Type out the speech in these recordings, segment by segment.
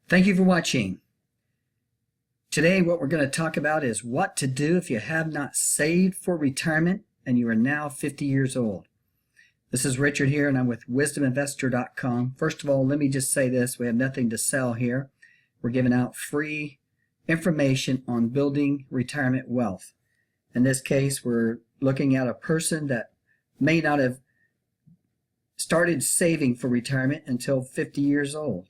Thank you for watching. Today what we're going to talk about is what to do if you have not saved for retirement and you are now 50 years old. This is Richard here, and I'm with thewisdominvestor.com. First of all, let me just say this. We have nothing to sell here. We're giving out free information on building retirement wealth. In this case, we're looking at a person that may not have started saving for retirement until 50 years old.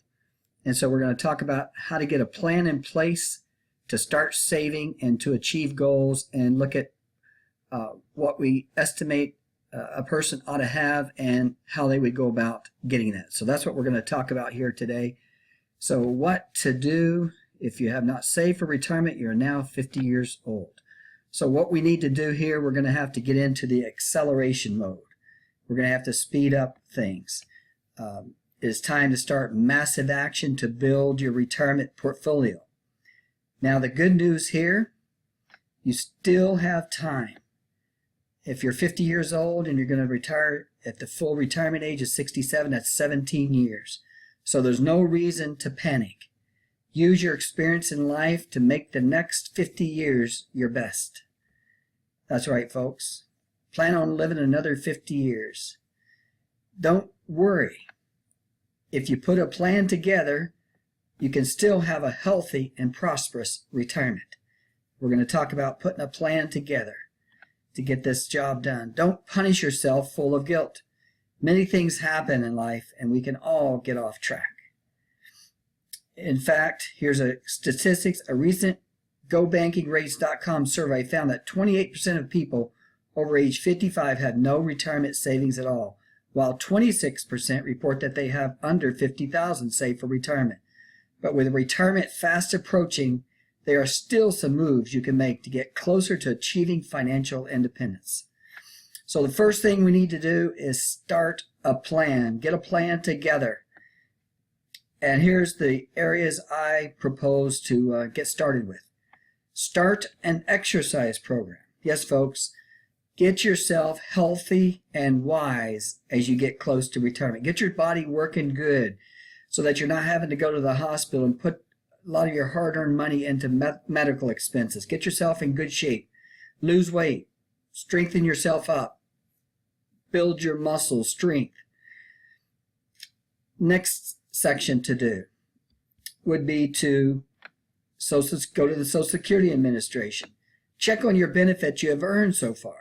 And so we're going to talk about how to get a plan in place to start saving and to achieve goals, and look at what we estimate a person ought to have and how they would go about getting that. So that's what we're going to talk about here today. So what to do if you have not saved for retirement, you're now 50 years old. So what we need to do here, we're going to have to get into the acceleration mode. We're going to have to speed up things. It's time to start massive action to build your retirement portfolio. Now the good news here, you still have time. If you're 50 years old and you're going to retire at the full retirement age of 67, that's 17 years. So there's no reason to panic. Use your experience in life to make the next 50 years your best. That's right, folks. Plan on living another 50 years. Don't worry. If you put a plan together, you can still have a healthy and prosperous retirement. We're going to talk about putting a plan together to get this job done. Don't punish yourself full of guilt. Many things happen in life, and we can all get off track. In fact, here's a statistics. A recent GoBankingRates.com survey found that 28% of people over age 55 have no retirement savings at all, while 26% report that they have under $50,000 saved for retirement. But with retirement fast approaching, there are still some moves you can make to get closer to achieving financial independence. So the first thing we need to do is start a plan. Get a plan together. And here's the areas I propose to get started with. Start an exercise program. Yes, folks. Get yourself healthy and wise as you get close to retirement. Get your body working good so that you're not having to go to the hospital and put a lot of your hard-earned money into medical expenses. Get yourself in good shape. Lose weight. Strengthen yourself up. Build your muscle strength. Next section to do would be to go to the Social Security Administration. Check on your benefits you have earned so far.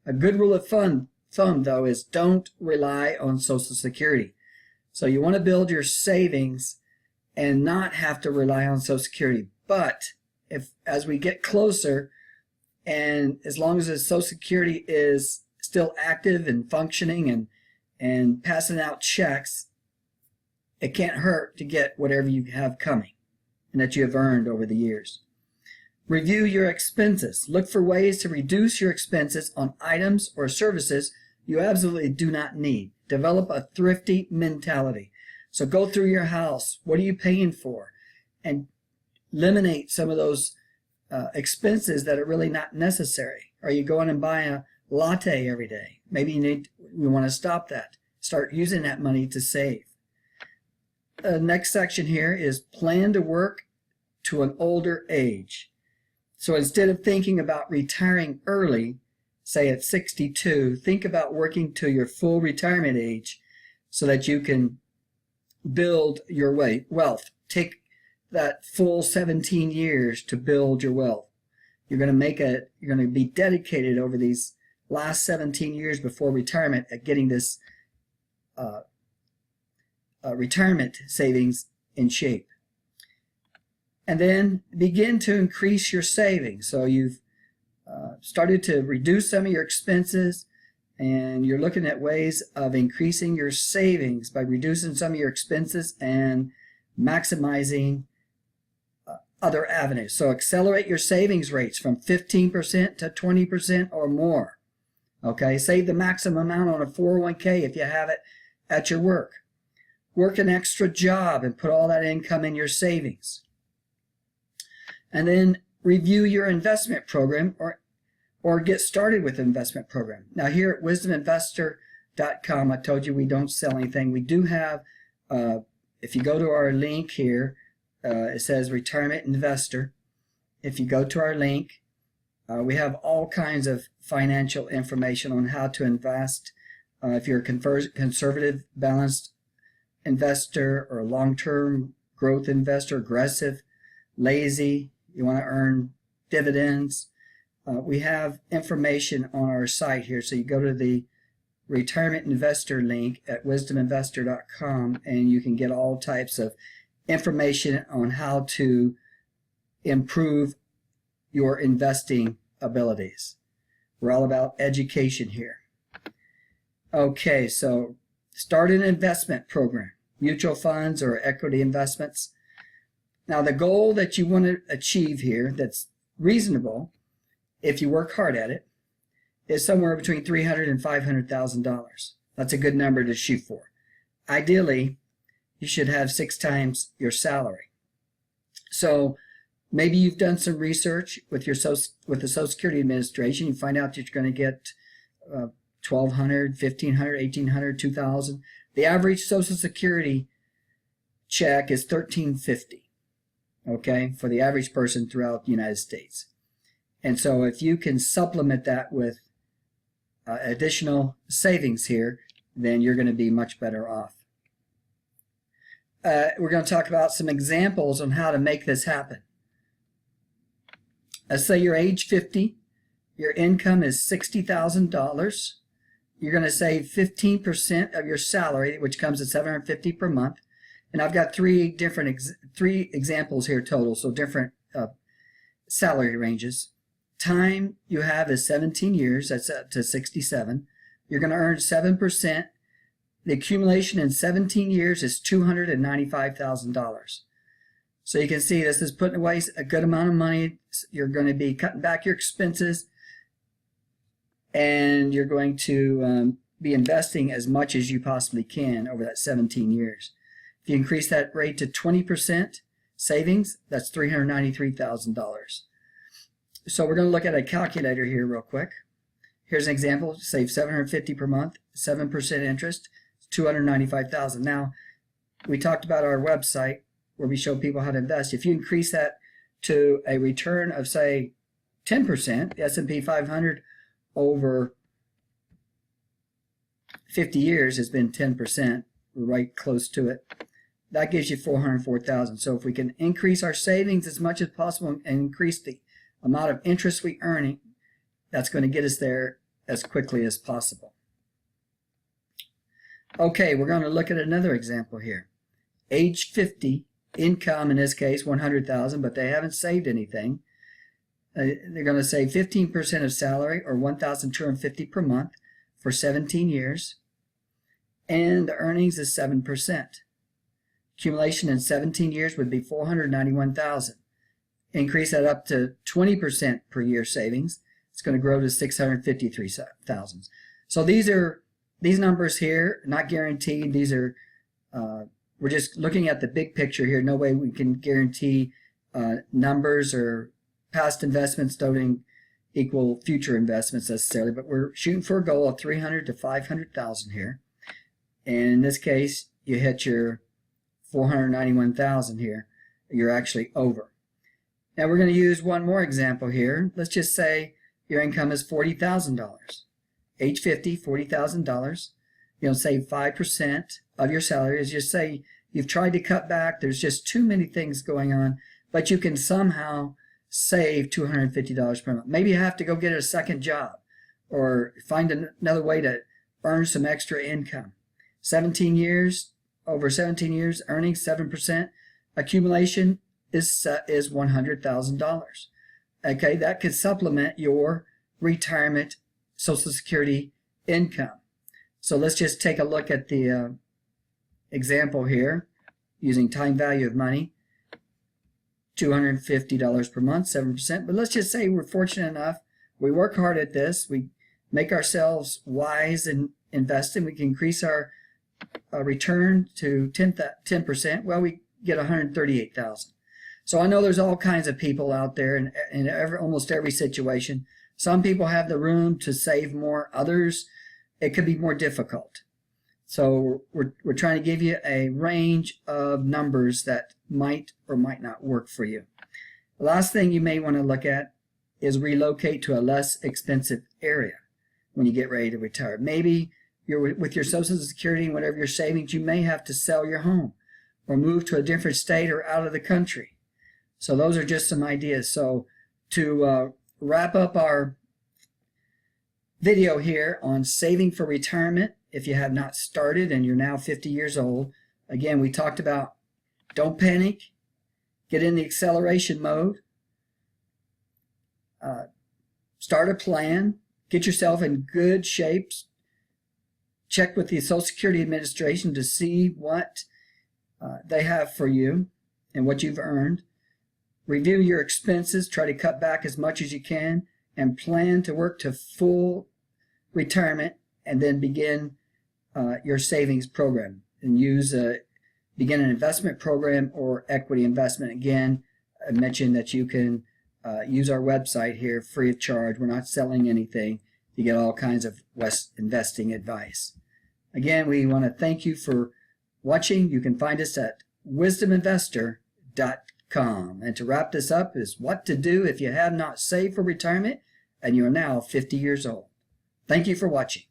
A good rule of thumb, though, is don't rely on Social Security. So you want to build your savings and not have to rely on Social Security. But as we get closer, and as long as the Social Security is still active and functioning and passing out checks, it can't hurt to get whatever you have coming and that you have earned over the years. Review your expenses. Look for ways to reduce your expenses on items or services you absolutely do not need. Develop a thrifty mentality. So go through your house. What are you paying for? And eliminate some of those expenses that are really not necessary. Are you going and buying a latte every day? Maybe you want to stop that. Start using that money to save. The next section here is plan to work to an older age. So instead of thinking about retiring early, say at 62, think about working to your full retirement age so that you can build your wealth. Take that full 17 years to build your wealth. You're going to be dedicated over these last 17 years before retirement at getting this retirement savings in shape. And then begin to increase your savings. So you've started to reduce some of your expenses, and you're looking at ways of increasing your savings by reducing some of your expenses and maximizing other avenues. So accelerate your savings rates from 15% to 20% or more. Okay, save the maximum amount on a 401k if you have it at your work. Work an extra job and put all that income in your savings. And then review your investment program or get started with an investment program. Now here at thewisdominvestor.com, I told you we don't sell anything. We do have, if you go to our link here, it says Retirement Investor. If you go to our link, we have all kinds of financial information on how to invest. If you're a conservative, balanced investor or a long-term growth investor, aggressive, lazy, you want to earn dividends, we have information on our site here. So you go to the Retirement Investor link at wisdominvestor.com and you can get all types of information on how to improve your investing abilities. We're all about education here. Okay, so start an investment program, mutual funds or equity investments. Now the goal that you want to achieve here that's reasonable if you work hard at it is somewhere between $300,000 and $500,000. That's a good number to shoot for. Ideally, you should have 6 times your salary. So maybe you've done some research with the Social Security Administration. You find out that you're going to get $1,200, $1,500, $1,800, $2,000. The average Social Security check is $1,350. Okay, for the average person throughout the United States. And so if you can supplement that with additional savings here, then you're going to be much better off. We're going to talk about some examples on how to make this happen. Let's say you're age 50, your income is $60,000. You're going to save 15% of your salary, which comes to $750 per month. And I've got three examples here total, so different salary ranges. Time you have is 17 years, that's up to 67. You're going to earn 7%. The accumulation in 17 years is $295,000. So you can see this is putting away a good amount of money. You're going to be cutting back your expenses, and you're going to be investing as much as you possibly can over that 17 years. If you increase that rate to 20% savings, that's $393,000. So we're going to look at a calculator here real quick. Here's an example. Save $750 per month, 7% interest, $295,000. Now, we talked about our website where we show people how to invest. If you increase that to a return of, say, 10%, the S&P 500 over 50 years has been 10%. We're right close to it. That gives you $404,000. So if we can increase our savings as much as possible and increase the amount of interest we earning, that's going to get us there as quickly as possible. Okay, we're going to look at another example here. Age 50, income in this case $100,000, but they haven't saved anything. They're going to save 15% of salary, or $1,250 per month, for 17 years, and the earnings is 7%. Accumulation in 17 years would be $491,000. Increase that up to 20% per year savings, it's going to grow to $653,000. So these numbers here, not guaranteed. These are we're just looking at the big picture here. No way we can guarantee numbers, or past investments don't equal future investments necessarily, but we're shooting for a goal of $300,000 to $500,000 here. And in this case, you hit your $491,000 here. You're actually over. Now we're going to use one more example here. Let's just say your income is $40,000. Age 50, $40,000. You'll save 5% of your salary. As you say, you've tried to cut back. There's just too many things going on, but you can somehow save $250 per month. Maybe you have to go get a second job or find another way to earn some extra income. 17 years, over 17 years, earning 7%. Accumulation is $100,000. Okay, that could supplement your retirement Social Security income. So let's just take a look at the example here using time value of money. $250 per month, 7%. But let's just say we're fortunate enough, we work hard at this, we make ourselves wise in investing, we can increase our return to 10%. Well, we get $138,000. So I know there's all kinds of people out there in almost every situation. Some people have the room to save more. Others, it could be more difficult. So we're trying to give you a range of numbers that might or might not work for you. The last thing you may want to look at is relocate to a less expensive area when you get ready to retire. Maybe you're with your Social Security and whatever your savings, you may have to sell your home or move to a different state or out of the country. So those are just some ideas. So to wrap up our video here on saving for retirement, if you have not started and you're now 50 years old, again, we talked about don't panic, get in the acceleration mode, start a plan, get yourself in good shapes, check with the Social Security Administration to see what they have for you and what you've earned. Review your expenses, try to cut back as much as you can, and plan to work to full retirement, and then begin your savings program and begin an investment program or equity investment. Again, I mentioned that you can use our website here free of charge. We're not selling anything. You get all kinds of investing advice. Again, we want to thank you for watching. You can find us at thewisdominvestor.com. And to wrap this up is what to do if you have not saved for retirement and you are now 50 years old. Thank you for watching.